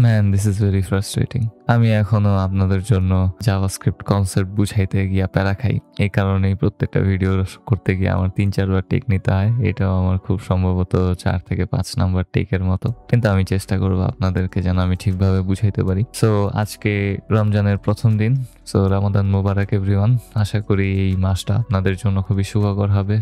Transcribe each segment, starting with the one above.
Man, this is very frustrating. আমি এখনো আপনাদের জন্য জাভাস্ক্রিপ্ট কনসেপ্ট বুঝাইতে গিয়া প্যারা খাই। এই কারণেই প্রত্যেকটা ভিডিও করতে গিয়ে আমার ৩-৪ বার টেক নিতে হয়। এটাও আমার খুব সম্ভবত ৪ থেকে ৫ নাম্বার টেকের মতো। কিন্তু আমি চেষ্টা করবো আপনাদেরকে যেন আমি ঠিকভাবে বুঝাইতে পারি। সো আজকে রমজানের প্রথম দিন। সো রমাদান মোবারক এভরিওয়ান। আশা করি এই মাসটা আপনাদের জন্য খুবই শুভকর হবে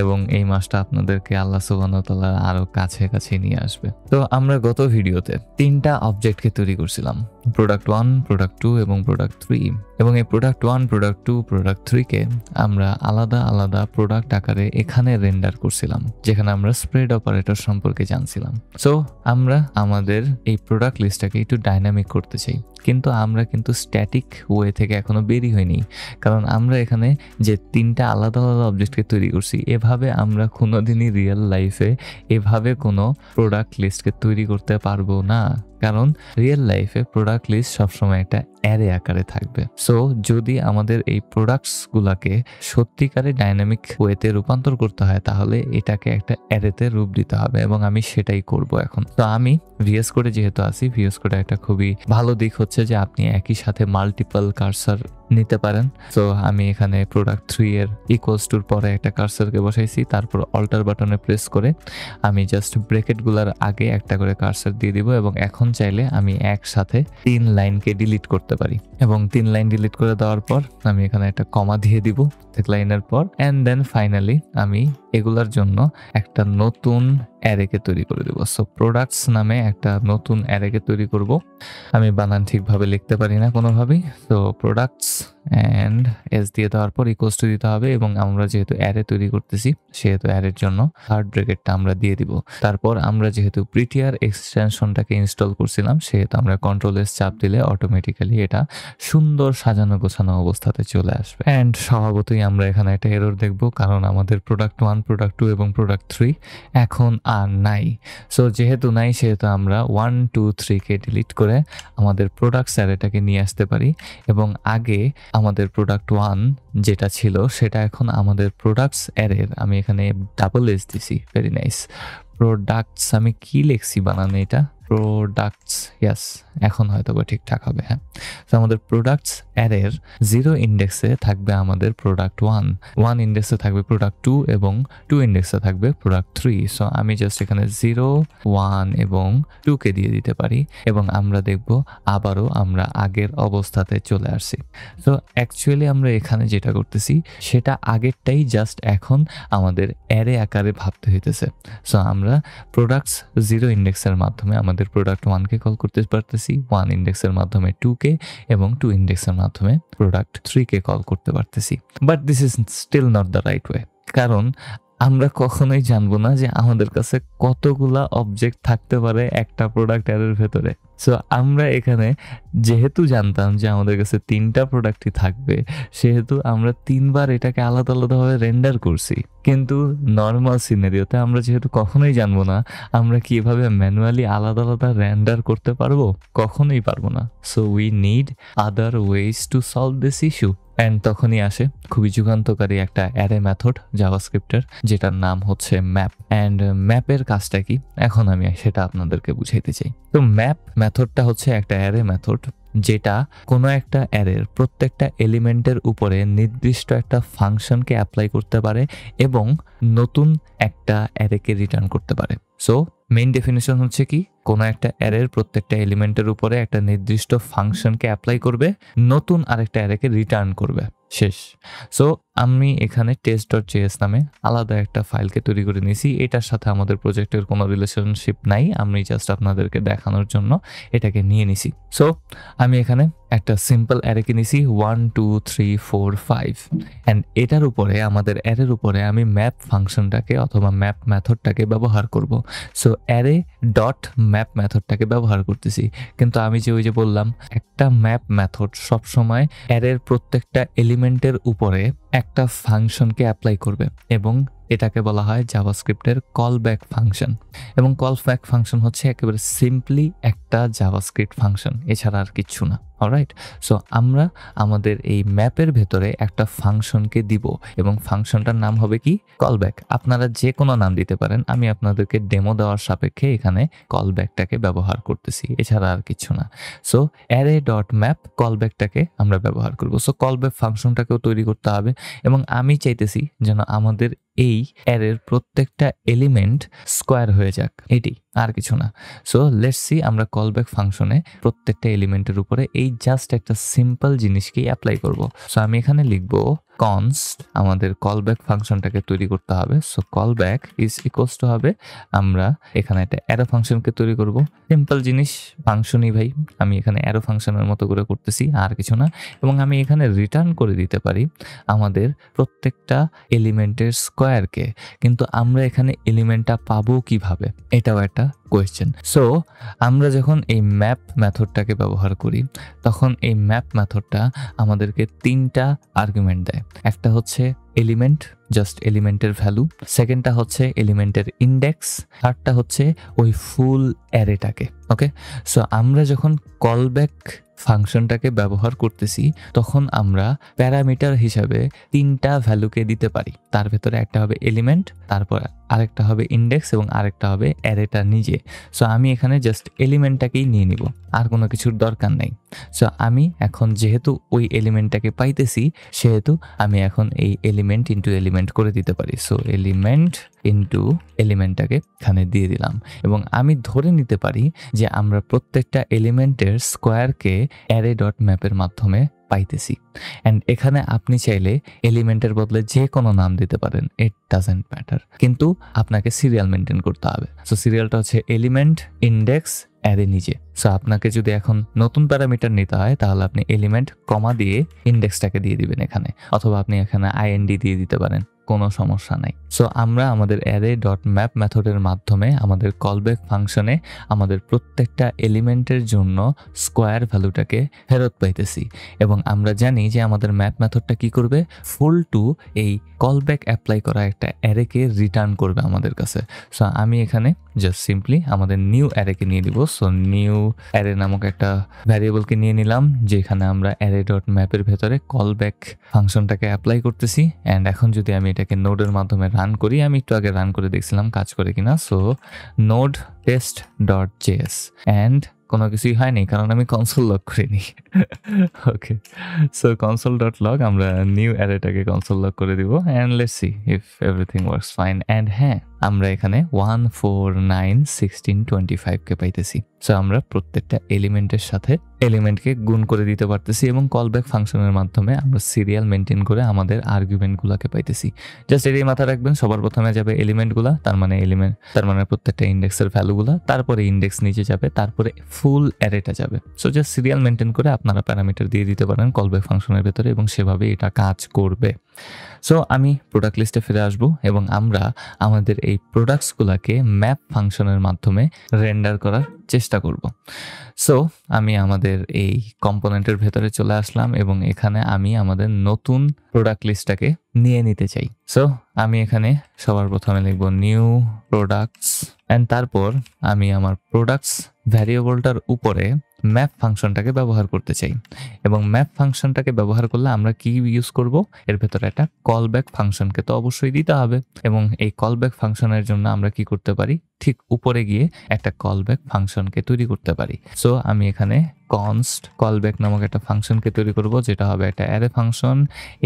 এবং এই মাসটা আপনাদেরকে আল্লাহ সুবহানাহু ওয়া তাআলার আরো কাছে নিয়ে আসবে। তো আমরা গত ভিডিওতে ৩টা অবজেক্টকে তৈরি করছিলাম, প্রোডাক্ট 1, প্রোডাক্ট 2 এবং প্রোডাক্ট 3। এবং এই প্রোডাক্ট 1, প্রোডাক্ট 2, প্রোডাক্ট 3 কে আমরা আলাদা প্রোডাক্ট আকারে এখানে রেন্ডার করছিলাম, যেখানে আমরা স্প্রেড অপারেটর সম্পর্কে জানছিলাম। সো আমরা আমাদের এই প্রোডাক্ট লিস্টটাকে একটু ডাইনামিক করতে চাই, কিন্তু আমরা কিন্তু স্ট্যাটিক ওয়ে থেকে এখনো বেরি হইনি, কারণ আমরা এখানে যে 3টা আলাদা অবজেক্টকে তৈরি করছি, এভাবে আমরা কোনোদিনই রিয়েল লাইফে এভাবে কোনো প্রোডাক্ট লিস্টকে তৈরি করতে পারবো না, কারণ রিয়েল লাইফে প্রোডাক্ট লিস্ট সবসময় একটা অ্যারে আকারে থাকবে। সো যদি আমাদের এই প্রোডাক্টসগুলোকে সত্যিকারে ডাইনামিক ওয়েতে রূপান্তর করতে হয়, তাহলে এটাকে একটা অ্যারেতে রূপ দিতে হবে, এবং আমি সেটাই করব এখন। তো আমি ভিএস কোডে যেহেতু আছি, ভিএস কোডে একটা খুবই ভালো দিক হচ্ছে যে আপনি একই সাথে মাল্টিপল কার্সার নিতে পারেন। সো আমি এখানে প্রোডাক্ট 3 এর ইকুয়ালস টুর পরে একটা কার্সারকে বসাইছি, তারপর অল্টার বাটনে প্রেস করে আমি জাস্ট ব্র্যাকেটগুলোর আগে একটা করে কার্সার দিয়ে দিব, এবং এখন চাইলে আমি একসাথে 3 লাইনকে ডিলিট করতে পারি। এবং 3 লাইন ডিলিট করে দেওয়ার পর আমি এখানে একটা কমা দিয়ে দিব প্রত্যেক লাইনের পর, অ্যান্ড দেন ফাইনালি আমি এগুলার জন্য একটা নতুন অ্যারেকে তৈরি করে দেবো। সো প্রোডাক্টস নামে একটা নতুন অ্যারেকে তৈরি করব। আমি বানান ঠিকভাবে লিখতে পারি না কোনোভাবেই। তো প্রোডাক্টস অ্যান্ড এস দিয়ে দেওয়ার পর ইকুয়ালস টু দিতে হবে, এবং আমরা যেহেতু অ্যারে তৈরি করতেছি সেহেতু অ্যারের জন্য থার্ড ব্র্যাকেটটা আমরা দিয়ে দিব। তারপর আমরা যেহেতু প্রিটিয়ার এক্সটেনশনটাকে ইনস্টল করছিলাম, সেহেতু আমরা কন্ট্রোল এস চাপ দিলে অটোমেটিক্যালি এটা সুন্দর সাজানো গোছানো অবস্থাতে চলে আসবে। অ্যান্ড স্বভাবতই আমরা এখানে একটা এরর দেখব, কারণ আমাদের প্রোডাক্ট 1, প্রোডাক্ট 2 এবং প্রোডাক্ট 3 এখন আর নাই। সো যেহেতু নাই, সেহেতু আমরা 1, 2, 3 কে ডিলিট করে আমাদের প্রোডাক্টস অ্যারেটাকে নিয়ে আসতে পারি, এবং আগে আমাদের প্রোডাক্ট 1 যেটা ছিল সেটা এখন আমাদের প্রোডাক্টস অ্যারের, আমি এখানে ডাবল এস দিছি, ভেরি নাইস। প্রোডাক্টস আমি কি লিখছি বানানে, এটা প্রোডাক্টস, ইয়াস, এখন হয়তো বা ঠিকঠাক হবে। হ্যাঁ, তো আমাদের প্রোডাক্টস অ্যারের 0 ইন্ডেক্সে থাকবে আমাদের প্রোডাক্ট 1 ইন্ডেক্সে থাকবে প্রোডাক্ট 2 এবং 2 ইন্ডেক্সে থাকবে প্রোডাক্ট 3। সো আমি জাস্ট এখানে 0, 1 এবং 2 কে দিয়ে দিতে পারি, এবং আমরা দেখব আবারও আমরা আগের অবস্থাতে চলে আসছি। সো অ্যাকচুয়ালি আমরা এখানে যেটা করতেছি সেটা আগেরটাই, জাস্ট এখন আমাদের অ্যারে আকারে ভাবতে হইতেছে। সো আমরা প্রোডাক্টস 0 ইন্ডেক্সের মাধ্যমে আমাদের প্রোডাক্ট 1 কে কল করতে পারতেছি, 1 ইন্ডেক্সের মাধ্যমে 2 কে, এবং 2 ইন্ডেক্সের মাধ্যমে প্রোডাক্ট 3 কে কল করতে পারতেছি। But this is still not the right way, কারণ আমরা কখনোই জানবো না যে আমাদের কাছে কতগুলা অবজেক্ট থাকতে পারে একটা প্রোডাক্ট অ্যারের ভেতরে। সো আমরা এখানে যেহেতু জানতাম যে আমাদের কাছে 3টা প্রোডাক্টই থাকবে, সেহেতু আমরা 3 বার এটাকে আলাদাভাবে রেন্ডার করছি। কিন্তু নর্মাল সিনারিওতে আমরা যেহেতু কখনোই জানবো না, আমরা কি এভাবে ম্যানুয়ালি আলাদা রেন্ডার করতে পারবো? কখনোই পারবো না। So we need other ways to solve this issue. And তখনই আসে খুবই যুগান্তকারী একটা অ্যারে মেথড জাভাস্ক্রিপ্টের, যেটার নাম হচ্ছে ম্যাপ। অ্যান্ড ম্যাপের কাজটা কি, এখন আমি সেটা আপনাদেরকে বুঝাইতে চাই। তো ম্যাপ মেথডটা হচ্ছে একটা অ্যারে মেথড, যেটা কোনো একটা অ্যারের প্রত্যেকটা এলিমেন্টের উপরে নির্দিষ্ট একটা ফাংশনকে অ্যাপ্লাই করতে পারে এবং নতুন একটা অ্যারেকে রিটার্ন করতে পারে। সো মেইন ডেফিনেশন হচ্ছে কি, কোনো একটা অ্যারের প্রত্যেকটা এলিমেন্টের উপরে একটা নির্দিষ্ট ফাংশনকে অ্যাপ্লাই করবে, নতুন আরেকটা অ্যারেকে রিটার্ন করবে, শেষ। সো আমি এখানে test.js নামে আলাদা একটা ফাইলকে তৈরি করে নিয়েছি। এটার সাথে আমাদের প্রজেক্টের কোনো রিলেশনশিপ নাই, আমি জাস্ট আপনাদেরকে দেখানোর জন্য এটাকে নিয়ে নিছি। সো আমি এখানে একটা সিম্পল অ্যারেকে নিছি 1, 2, 3, 4, 5, অ্যান্ড এটার উপরে আমাদের অ্যারের উপরে আমি ম্যাপ ফাংশনটাকে অথবা ম্যাপ মেথডটাকে ব্যবহার করব। সো অ্যারে ডট ম্যাপ মেথডটাকে ব্যবহার করতেছি, কিন্তু আমি ওই যে বললাম, একটা ম্যাপ মেথড সবসময় অ্যারের প্রত্যেকটা এলিমেন্টের উপরে একটা ফাংশনকে অ্যাপ্লাই করবে এবং এটাকে বলা হয় জাভাস্ক্রিপ্টের কলব্যাক ফাংশন। এবং কলব্যাক ফাংশন হচ্ছে একেবারে সিম্পলি একটা জাভাস্ক্রিপ্ট ফাংশন, এছাড়া আর কিচ্ছু না। অলরাইট, সো আমরা আমাদের এই ম্যাপের ভেতরে একটা ফাংশনকে দিব এবং ফাংশনটার নাম হবে কি? কলব্যাক। আপনারা যে কোনো নাম দিতে পারেন, আমি আপনাদেরকে ডেমো দেওয়ার সাপেক্ষে এখানে কলব্যাকটাকে ব্যবহার করতেছি, এছাড়া আর কিছু না। সো অ্যারে ডট ম্যাপ কলব্যাকটাকে আমরা ব্যবহার করব। সো কলব্যাক ফাংশনটাকেও তৈরি করতে হবে এবং আমি চাইতেছি যেন আমাদের এই অ্যারের প্রত্যেকটা এলিমেন্ট স্কোয়ার হয়ে যাক, এটি আর কিছু না। সো লেটস সি আমরা কলব্যাক ফাংশনে প্রত্যেকটা এলিমেন্টের উপরে এই জাস্ট একটা সিম্পল জিনিসকেই অ্যাপ্লাই করব। সো আমি এখানে লিখব কনস্ট, আমাদের কলব্যাক ফাংশনটাকে তৈরি করতে হবে। So callback is equals to হবে, আমরা এখানে একটা অ্যারো ফাংশনকে তৈরি করব। সিম্পল জিনিস, ফাংশনই ভাই, আমি এখানে অ্যারো ফাংশনের মতো করে করতেছি, আর কিছু না। এবং আমি এখানে রিটার্ন করে দিতে পারি আমাদের প্রত্যেকটা এলিমেন্টের স্কোয়ারকে, কিন্তু আমরা এখানে এলিমেন্টটা পাবো কিভাবে, এটাও একটা কোয়েশ্চেন। সো আমরা যখন এই ম্যাপ মেথডটাকে ব্যবহার করি তখন এই ম্যাপ মেথডটা আমাদেরকে 3টা আর্গুমেন্ট দেয়। একটা হচ্ছে এলিমেন্ট, জাস্ট এলিমেন্টের ভ্যালু, সেকেন্ডটা হচ্ছে এলিমেন্টের ইন্ডেক্স, থার্ডটা হচ্ছে ওই ফুল অ্যারেটাকে। ওকে, সো আমরা যখন কলব্যাক ফাংশনটাকে ব্যবহার করতেছি তখন আমরা প্যারামিটার হিসাবে 3টা ভ্যালুকে দিতে পারি। তার ভেতরে একটা হবে এলিমেন্ট, তারপর আরেকটা হবে ইন্ডেক্স এবং আরেকটা হবে অ্যারেটা নিজে। সো আমি এখানে জাস্ট এলিমেন্টটাকেই নিয়ে নিব, আর কোনো কিছুর দরকার নেই। সো আমি এখন যেহেতু ওই এলিমেন্টটাকে পাইতেছি সেহেতু আমি এখন এই এলিমেন্ট ইন্টু এলিমেন্ট করে দিতে পারি। সো এলিমেন্ট ইন্টু এলিমেন্টটাকে এখানে দিয়ে দিলাম এবং আমি ধরে নিতে পারি যে আমরা প্রত্যেকটা এলিমেন্টের স্কোয়ারকে অ্যারে ডট ম্যাপের মাধ্যমে পাইতেছি। অ্যান্ড এখানে আপনি চাইলে এলিমেন্টের বদলে যে কোনো নাম দিতে পারেন, ইট ডাজেন্ট ম্যাটার, কিন্তু আপনাকে সিরিয়াল মেনটেন করতে হবে। সো সিরিয়ালটা হচ্ছে এলিমেন্ট, ইন্ডেক্স, অ্যারে নিজে। সো আপনাকে যদি এখন নতুন প্যারামিটার নিতে হয় তাহলে আপনি এলিমেন্ট কমা দিয়ে ইন্ডেক্সটাকে দিয়ে দিবেন এখানে, অথবা আপনি এখানে আইএনডি দিয়ে দিতে পারেন, কোনো সমস্যা নাই। সো আমরা আমাদের অ্যারে ডট ম্যাপ মেথডের মাধ্যমে আমাদের কলব্যাক ফাংশনে আমাদের প্রত্যেকটা এলিমেন্টের জন্য স্কোয়ার ভ্যালুটাকে ফেরত পাইতেছি এবং আমরা জানি যে আমাদের ম্যাপ মেথডটা কি করবে, ফুল টু এই কলব্যাক অ্যাপ্লাই করা একটা অ্যারেকে রিটার্ন করবে আমাদের কাছে। সো আমি এখানে জাস্ট সিম্পলি আমাদের নিউ অ্যারেকে নিয়ে দিব। সো নিউ অ্যারে নামক একটা ভ্যারিয়েবলকে নিয়ে নিলাম, যেখানে আমরা অ্যারে ডট ম্যাপের ভেতরে কলব্যাক ফাংশনটাকে অ্যাপ্লাই করতেছি। অ্যান্ড এখন যদি আমি এটাকে নোডের মাধ্যমে রান করি, আমি একটু আগে রান করে দেখছিলাম কাজ করে কিনা। So node test dot JS, and কোনো কিছুই হয়নি কারণ আমি কনসোল লগ করিনি। ওকে, সো কনসোল ডট লগ, আমরা নিউ অ্যারেটাকে কনসোল লগ করে দিব and let's see if everything works fine. And হ্যাঁ, আমরা এখানে 1 4 9 16 25 কে পাইতেছি। সো আমরা প্রত্যেকটা এলিমেন্টের সাথে এলিমেন্টকে গুণ করে দিতে পারতেছি এবং কলব্যাক ফাংশনের মাধ্যমে আমরা সিরিয়াল মেনটেন করে আমাদের আর্গুমেন্টগুলোকে পাইতেছি। জাস্ট এটাই মাথায় রাখবেন, সবার প্রথমে যাবে এলিমেন্টগুলা, তার মানে প্রত্যেকটা ইন্ডেক্সের ভ্যালুগুলা, তারপরে ইন্ডেক্স নিচে যাবে, তারপরে ফুল অ্যারেটা যাবে। সো জাস্ট সিরিয়াল মেনটেন করে আপনারা প্যারামিটার দিয়ে দিতে পারেন কলব্যাক ফাংশনের ভেতরে এবং সেভাবে এটা কাজ করবে। সো আমি প্রোডাক্ট লিস্টে ফিরে আসবো এবং আমরা আমাদের এই প্রোডাক্টসগুলোকে ম্যাপ ফাংশনের মাধ্যমে রেন্ডার করার চেষ্টা করব। সো আমি আমাদের এই কম্পোনেন্টের ভেতরে চলে আসলাম এবং এখানে আমি আমাদের নতুন প্রোডাক্ট লিস্টটাকে নিয়ে নিতে চাই। সো আমি এখানে সবার প্রথমে লিখব নিউ প্রোডাক্টস অ্যান্ড তারপর আমি আমার প্রোডাক্টস ভ্যারিয়েবলটার উপরে ম্যাপ ফাংশনটাকে ব্যবহার করতে চাই এবং ম্যাপ ফাংশনটাকে ব্যবহার করলে আমরা কি ইউজ করব, এর ভেতরে একটা কলব্যাক ফাংশনকে তো অবশ্যই দিতে হবে এবং এই কলব্যাক ফাংশনের জন্য আমরা কি করতে পারি, ঠিক উপরে গিয়ে একটা কলব্যাক ফাংশনকে তৈরি করতে পারি। সো আমি এখানে কনস্ট কলব্যাক নামক একটা ফাংশনকে তৈরি করব, যেটা হবে একটা অ্যারে ফাংশন।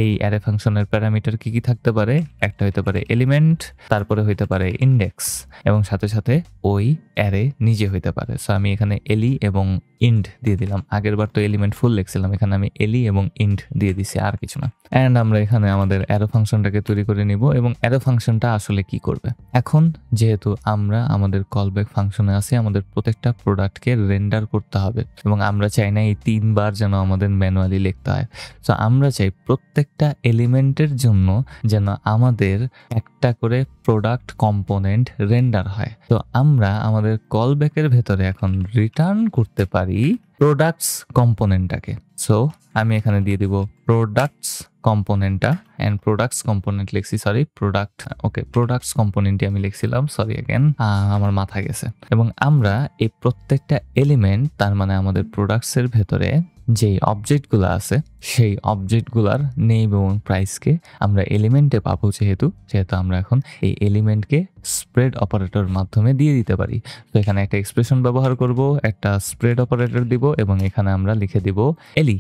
এই অ্যারে ফাংশনের প্যারামিটার কি কি থাকতে পারে, একটা হইতে পারে এলিমেন্ট, তারপরে হইতে পারে ইন্ডেক্স এবং সাথে সাথে ওই অ্যারে নিজে হইতে পারে। সো আমি এখানে এলি এবং ইন্ড দিয়ে দিলাম। আগের বার তো এলিমেন্ট ফুল লিখছিলাম, এখানে আমি এলি এবং ইন্ড দিয়ে দিছি, আর কিছু না। অ্যান্ড আমরা এখানে আমাদের অ্যারো ফাংশনটাকে তৈরি করে নিব এবং অ্যারো ফাংশনটা আসলে কি করবে, এখন যেহেতু আমরা আমাদের কলব্যাক ফাংশনে আছি, আমাদের প্রত্যেকটা প্রোডাক্টকে রেন্ডার করতে হবে এবং আমরা চাই না এই 3 বার যেন আমাদের ম্যানুয়ালি লিখতে হয়। সো আমরা চাই প্রত্যেকটা এলিমেন্টের জন্য যেন আমাদের একটা করে প্রোডাক্ট কম্পোনেন্ট রেন্ডার হয়। তো আমরা আমাদের কলব্যাকের ভেতরে এখন রিটার্ন করতে পারি প্রোডাক্টস কম্পোনেন্টটাকে। সো আমি এখানে দিয়ে দিব প্রোডাক্টস কম্পোনেন্টটা অ্যান্ড প্রোডাক্টস কম্পোনেন্ট লিখছি, সরি প্রোডাক্ট, ওকে প্রোডাক্টস কম্পোনেন্টই আমি লিখছিলাম, সরি অ্যাগেন আমার মাথা গেছে। এবং আমরা এই প্রত্যেকটা এলিমেন্ট, তার মানে আমাদের প্রোডাক্টসের ভেতরে যেই অবজেক্টগুলো আছে সেই অবজেক্টগুলার নেম এবং প্রাইসকে আমরা এলিমেন্টে পাবো, যেহেতু আমরা এখন এই এলিমেন্টকে স্প্রেড অপারেটর মাধ্যমে দিয়ে দিতে পারি। তো এখানে একটা এক্সপ্রেশন ব্যবহার করব, একটা স্প্রেড অপারেটর দিব এবং এখানে আমরা লিখে দিব এলি,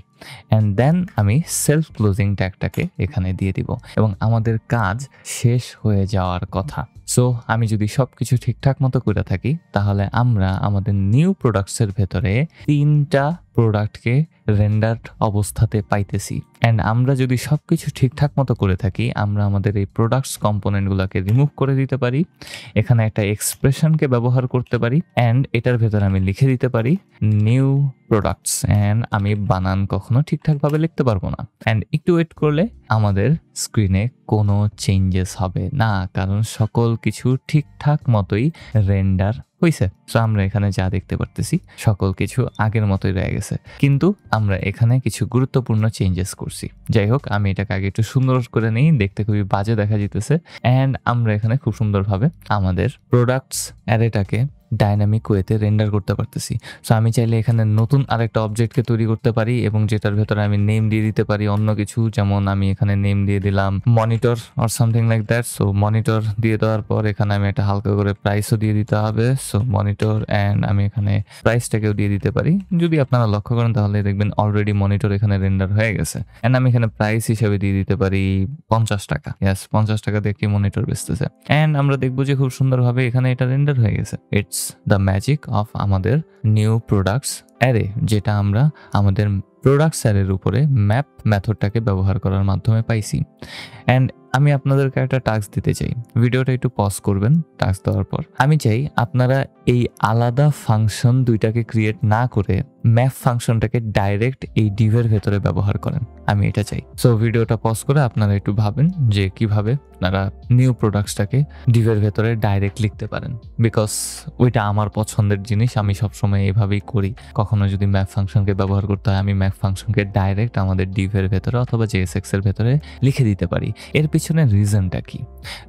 অ্যান্ড দেন আমি সেলফ ক্লোজিং ট্যাগটাকে এখানে দিয়ে দিব এবং আমাদের কাজ শেষ হয়ে যাওয়ার কথা। সো আমি যদি সবকিছু ঠিকঠাক মতো করে থাকি তাহলে আমরা আমাদের নিউ প্রোডাক্টসের ভেতরে 3টা প্রোডাক্টকে রেন্ডার্ড অবস্থাতে পাইতেছি। অ্যান্ড আমরা যদি সবকিছু ঠিকঠাক মতো করে থাকি আমরা আমাদের এই প্রোডাক্টস কম্পোনেন্টগুলোকে রিমুভ করে দিতে পারি, এখানে একটা এক্সপ্রেশনকে ব্যবহার করতে পারি অ্যান্ড এটার ভেতরে আমি লিখে দিতে পারি নিউ প্রোডাক্টস। অ্যান্ড আমি বানান কখনো ঠিকঠাকভাবে লিখতে পারবো না, অ্যান্ড একটু ওয়েট করলে আমাদের স্ক্রিনে কোনো চেঞ্জেস হবে না, কারণ সকল কিছু ঠিকঠাক মতোই রেন্ডার হয়েছে। সো আমরা এখানে যা দেখতে পারতেছি সকল কিছু আগের মতোই রয়ে গেছে, কিন্তু আমরা এখানে কিছু গুরুত্বপূর্ণ চেঞ্জেস করছি। যাই হোক, আমি এটাকে আগে একটু সুন্দর করে নিই, দেখতে খুবই বাজে দেখা যেতেছে। অ্যান্ড আমরা এখানে খুব সুন্দরভাবে আমাদের প্রোডাক্টস অ্যারেটাকে ডাইনামিক ওয়েতে রেন্ডার করতে পারতেছি। সো আমি চাইলে এখানে নতুন আরেকটা অবজেক্টকে তৈরি করতে পারি এবং যেটার ভেতরে আমি নেম দিয়ে দিতে পারি অন্য কিছু, যেমন আমি এখানে নেম দিয়ে দিলাম monitor or something like that. So monitor দিয়ে দেওয়ার পর এখানে আমি একটা হালকা করে প্রাইসও দিয়ে দিতে হবে। সো মনিটর, অ্যান্ড আমি এখানে প্রাইসটাকেও দিয়ে দিতে পারি। যদি আপনারা লক্ষ্য করেন তাহলে দেখবেন অলরেডি মনিটর এখানে রেন্ডার হয়ে গেছে। অ্যান্ড আমি এখানে প্রাইস হিসেবে দিয়ে দিতে পারি 50 টাকা। ইয়াস, 50 টাকা দিয়ে কি মনিটর বেচতেছে। অ্যান্ড আমরা দেখবো যে খুব সুন্দরভাবে এখানে এটা রেন্ডার হয়ে গেছে। ইটস দ্য ম্যাজিক অফ আমাদের নিউ প্রোডাক্টস অ্যারে, যেটা আমরা আমাদের প্রোডাক্টস অ্যারের উপরে ম্যাপ মেথডটাকে ব্যবহার করার মাধ্যমে পাইছি। অ্যান্ড আমি আপনাদেরকে একটা টাস্ক দিতে চাই, ভিডিওটা একটু পজ করবেন। টাস্ক দেওয়ার পর আমি চাই আপনারা এই আলাদা ফাংশন দুইটাকে ক্রিয়েট না করে ম্যাপ ফাংশনটাকে ডাইরেক্ট এই ডিভের ভেতরে ব্যবহার করেন, আমি এটা চাই। সো ভিডিওটা পজ করে আপনারা একটু ভাবেন যে কিভাবে আপনারা নিউ প্রোডাক্টসটাকে ডিভের ভেতরে ডাইরেক্ট লিখতে পারেন, বিকজ ওইটা আমার পছন্দের জিনিস, আমি সবসময় এইভাবেই করি। কখনো যদি ম্যাপ ফাংশনকে ব্যবহার করতে হয় আমি ম্যাপ ফাংশনকে ডাইরেক্ট আমাদের ডিভের ভেতরে অথবা JSX এর ভেতরে লিখে দিতে পারি। এর পিছনে রিজনটা কি?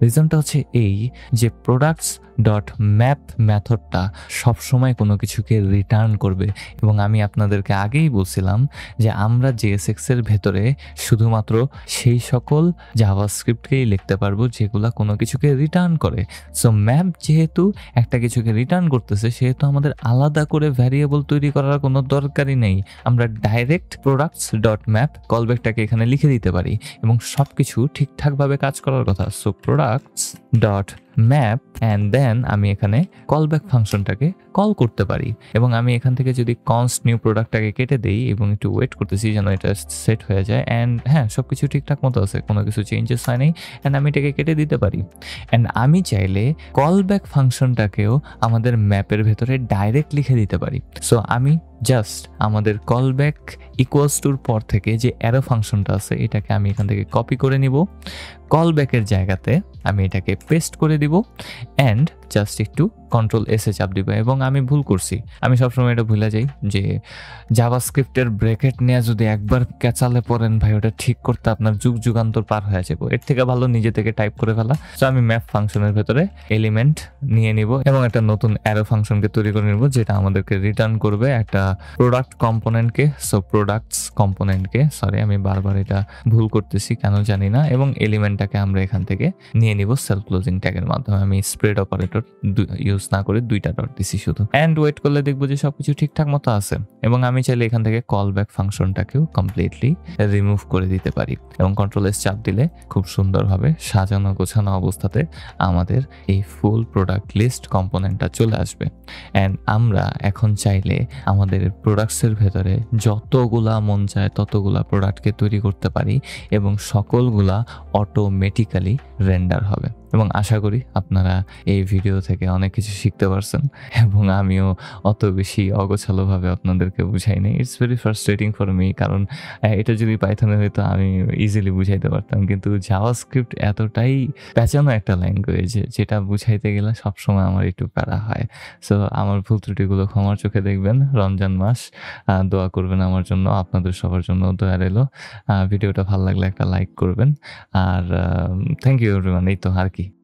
রিজনটা হচ্ছে এই যে প্রোডাক্টস ডট ম্যাপ মেথডটা সবসময় কোনো কিছুকে রিটার্ন করবে, এবং আমি আপনাদেরকে আগেই বলছিলাম যে আমরা JSX এর ভেতরে শুধুমাত্র সেই সকল জাভাস্ক্রিপ্টকেই লিখতে পারবো যেগুলো কোনো কিছুকে রিটার্ন করে। সো ম্যাপ যেহেতু একটা কিছুকে রিটার্ন করতেছে সেহেতু আমাদের আলাদা করে ভ্যারিয়েবল তৈরি করার কোনো দরকারই নেই, আমরা ডাইরেক্ট প্রোডাক্টস ডট ম্যাপ কলব্যাকটাকে এখানে লিখে দিতে পারি এবং সব কিছু ঠিকঠাকভাবে কাজ করার কথা। So products dot map and then আমি এখানে কলব্যাক ফাংশনটাকে কল করতে পারি, এবং আমি এখান থেকে যদি কনস্ট নিউ প্রোডাক্টটাকে কেটে দিই এবং একটু ওয়েট করতেছি যেন এটা সেট হয়ে যায়, অ্যান্ড হ্যাঁ সব কিছু ঠিকঠাক মতো আছে, কোনো কিছু চেঞ্জেস হয় নাই, অ্যান্ড আমি এটাকে কেটে দিতে পারি। অ্যান্ড আমি চাইলে কলব্যাক ফাংশনটাকেও আমাদের ম্যাপের ভেতরে ডাইরেক্ট লিখে দিতে পারি। সো আমি জাস্ট আমাদের কলব্যাক ইকুয়ালস টুর পর থেকে যে অ্যারো ফাংশনটা আছে এটাকে আমি এখান থেকে কপি করে নিব, কলব্যাকের জায়গাতে আমি এটাকে পেস্ট করে দিব, অ্যান্ড জাস্ট একটু Ctrl+S চাপ দিব। এবং আমি ভুল করছি, আমি সবসময় এটা ভুলে যাই যে জাভাস্ক্রিপ্টের ব্র্যাকেট নিয়ে যদি একবার ক্যাচালে পড়েন ভাই ওটা ঠিক করতে আপনার যুগ যুগান্তর পার হয়ে যাবে, এর থেকে ভালো নিজে থেকে টাইপ করে ফেলা। সো আমি ম্যাপ ফাংশনের ভেতরে এলিমেন্ট নিয়ে নিব এবং একটা নতুন অ্যারো ফাংশনকে তৈরি করে নিব যেটা আমাদেরকে রিটার্ন করবে একটা প্রোডাক্ট কম্পোনেন্টকে। সো প্রোডাক্টস কম্পোনেন্টকে, সরি আমি বারবার এটা ভুল করতেছি কেন জানি না, এবং এলিমেন্টটাকে আমরা এখান থেকে নিয়ে নিব সেলফ ক্লোজিং ট্যাগের মাধ্যমে। আমি স্প্রেড অপারেটর ইউজ না করে 2টা ডট দিছি শুধু, অ্যান্ড ওয়েট করলে দেখবো যে সবকিছু ঠিকঠাক মতো আছে। এবং আমি চাইলে এখান থেকে কল ব্যাক ফাংশনটাকেও কমপ্লিটলি রিমুভ করে দিতে পারি, এবং Ctrl+S চাপ দিলে খুব সুন্দরভাবে সাজানো গোছানো অবস্থাতে আমাদের এই ফুল প্রোডাক্ট লিস্ট কম্পোনেন্টটা চলে আসবে। অ্যান্ড আমরা এখন চাইলে আমাদের প্রোডাক্টসের ভেতরে যতগুলা মন চায় ততগুলা প্রোডাক্টকে তৈরি করতে পারি এবং সকলগুলা অটোমেটিক্যালি রেন্ডার হবে। এবং আশা করি আপনারা এই ভিডিও থেকে অনেক কিছু শিখতে পারছেন এবং আমিও অত বেশি অগোছালোভাবে আপনাদেরকে বুঝাই নাই। It's very frustrating for me, কারণ এটা যদি পাইথনে হইতো আমি ইজিলি বুঝাইতে পারতাম। কিন্তু জাভাস্ক্রিপ্ট এতটাই প্যাঁচানো একটা ল্যাঙ্গুয়েজ যেটা বুঝাইতে গেলে সবসময় আমার একটু প্যারা হয়। সো আমার ভুল ত্রুটিগুলো ক্ষমার চোখে দেখবেন। রমজান মাস, দোয়া করবেন আমার জন্য, আপনাদের সবার জন্য দোয়া রইলো। ভিডিওটা ভালো লাগলে একটা লাইক করবেন। আর থ্যাংক ইউ এভরিওয়ান। এই তো আর কি।